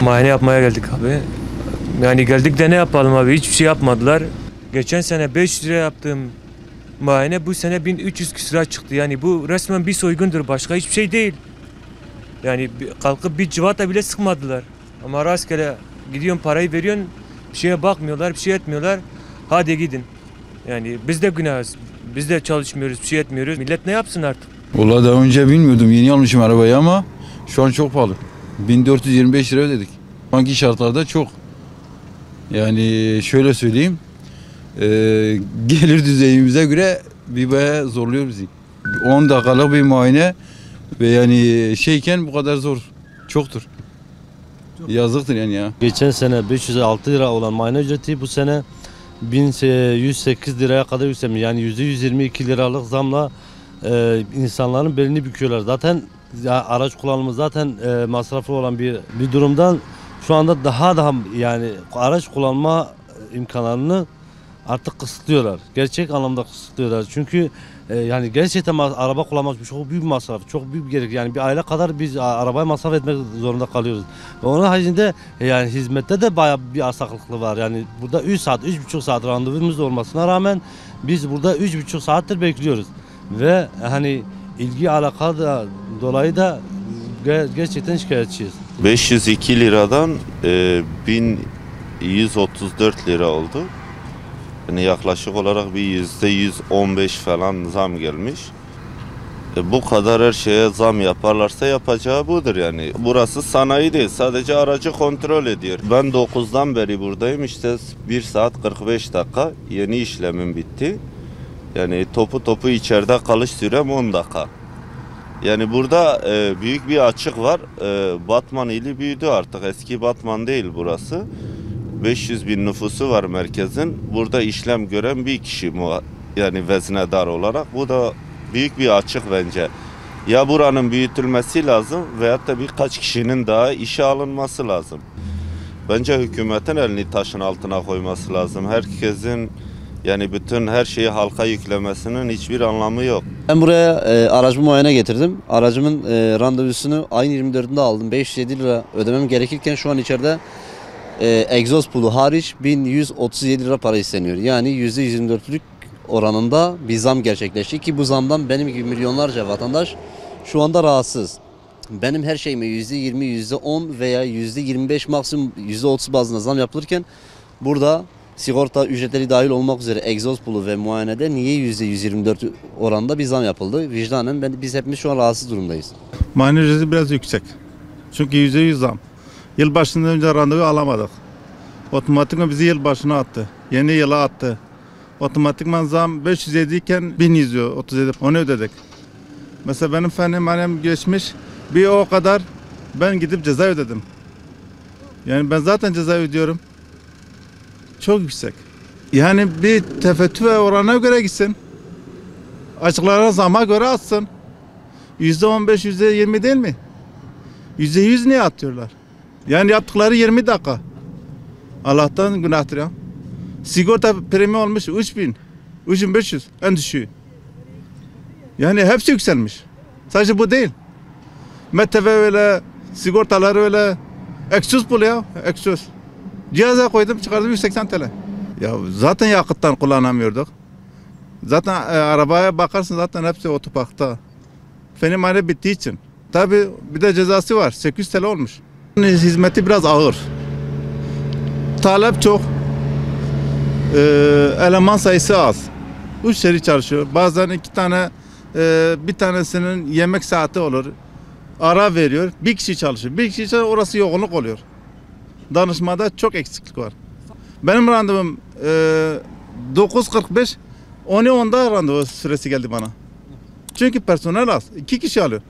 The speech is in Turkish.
Muayene yapmaya geldik abi. Yani geldik de ne yapalım abi? Hiçbir şey yapmadılar. Geçen sene 500 lira yaptığım muayene bu sene 1300 küsura çıktı. Yani bu resmen bir soygundur. Başka hiçbir şey değil. Yani kalkıp bir cıvata bile sıkmadılar. Ama rastgele gidiyorsun, parayı veriyorsun. Bir şeye bakmıyorlar, bir şey etmiyorlar. Hadi gidin. Yani biz de günahız. Biz de çalışmıyoruz, bir şey etmiyoruz. Millet ne yapsın artık? Vallahi daha önce bilmiyordum. Yeni almışım arabayı ama şu an çok pahalı. 1425 lira ödedik. Banki şartlarda çok. Yani şöyle söyleyeyim. Gelir düzeyimize göre bir bayağı zorluyor bizi. 10 dakikalık bir muayene ve yani şeyken bu kadar zor. Çoktur. Yazıktır yani ya. Geçen sene 506 lira olan muayene ücreti bu sene 1108 liraya kadar yükselmiş. Yani %122 liralık zamla insanların belini büküyorlar. Zaten araç kullanımı zaten masraflı olan bir durumdan şu anda daha yani araç kullanma imkanlarını artık kısıtlıyorlar. Gerçek anlamda kısıtlıyorlar. Çünkü yani gerçekten araba kullanmak çok büyük bir masraf, çok büyük bir gerek. Yani bir aile kadar biz arabaya masraf etmek zorunda kalıyoruz. Ve onun haricinde yani hizmette de bayağı bir aksaklıklı var. Yani burada 3 saat, 3,5 saat randevumuz olmasına rağmen biz burada 3,5 saattir bekliyoruz. Ve hani ilgi alaka da dolayı da gerçekten şikayetçiyiz. 502 liradan 1134 lira oldu. Yani yaklaşık olarak bir %115 falan zam gelmiş. Bu kadar her şeye zam yaparlarsa yapacağı budur yani. Burası sanayi değil, sadece aracı kontrol ediyor. Ben 9'dan beri buradayım, işte 1 saat 45 dakika yeni işlemim bitti. Yani topu içeride kalış sürem 10 dakika. Yani burada büyük bir açık var. Batman ili büyüdü artık, eski Batman değil burası. 500 bin nüfusu var merkezin. Burada işlem gören bir kişi yani veznedar olarak. Bu da büyük bir açık bence. Ya buranın büyütülmesi lazım veyahut da birkaç kişinin daha işe alınması lazım. Bence hükümetin elini taşın altına koyması lazım. Herkesin yani bütün her şeyi halka yüklemesinin hiçbir anlamı yok. Ben buraya aracımı muayene getirdim. Aracımın randevusunu ayın 24'ünde aldım. 507 lira ödemem gerekirken şu an içeride egzoz pulu hariç 1137 lira para isteniyor. Yani %124'lük oranında bir zam gerçekleşti ki bu zamdan benim gibi milyonlarca vatandaş şu anda rahatsız. Benim her şeyime %20, %10 veya %25 maksimum %30 bazında zam yapılırken burada sigorta ücretleri dahil olmak üzere egzoz pulu ve muayenede niye %124 oranda bir zam yapıldı? Vicdanen biz hepimiz şu an rahatsız durumdayız. Muayene ücreti biraz yüksek. Çünkü %100 zam. Yılbaşından önce randevu alamadık. Otomatikman bizi yılbaşına attı. Yeni yıla attı. Otomatikman zam 507 iken 1137 onu ödedik. Mesela benim fendim geçmiş bir o kadar ben gidip ceza ödedim. Yani ben zaten ceza ödüyorum. Çok yüksek. Yani bir tefettü ve orana göre gitsin. Açıklara zama göre atsın. %15, %20 değil mi? %100 niye atıyorlar? Yani yaptıkları 20 dakika. Allah'tan günahtır ya. Sigorta primi olmuş 3000, 3500 en düşüğü. Yani hepsi yükselmiş. Sadece bu değil. MTV öyle, sigortaları öyle. Eksus bul ya, eksus. Cihaza koydum çıkardım 180 TL. Ya zaten yakıttan kullanamıyorduk. Zaten arabaya bakarsın zaten hepsi otoparkta. Fenimhane bittiği için. Tabii bir de cezası var. 800 TL olmuş. Hizmeti biraz ağır. Talep çok. Eleman sayısı az. 3 seri çalışıyor. Bazen 2 tane bir tanesinin yemek saati olur. Ara veriyor. Bir kişi çalışıyor. Bir kişi çalışıyor, orası yoğunluk oluyor. Danışmada çok eksiklik var. Benim randevum 9.45 10'da randevu süresi geldi bana. Çünkü personel az. 2 kişi alıyor.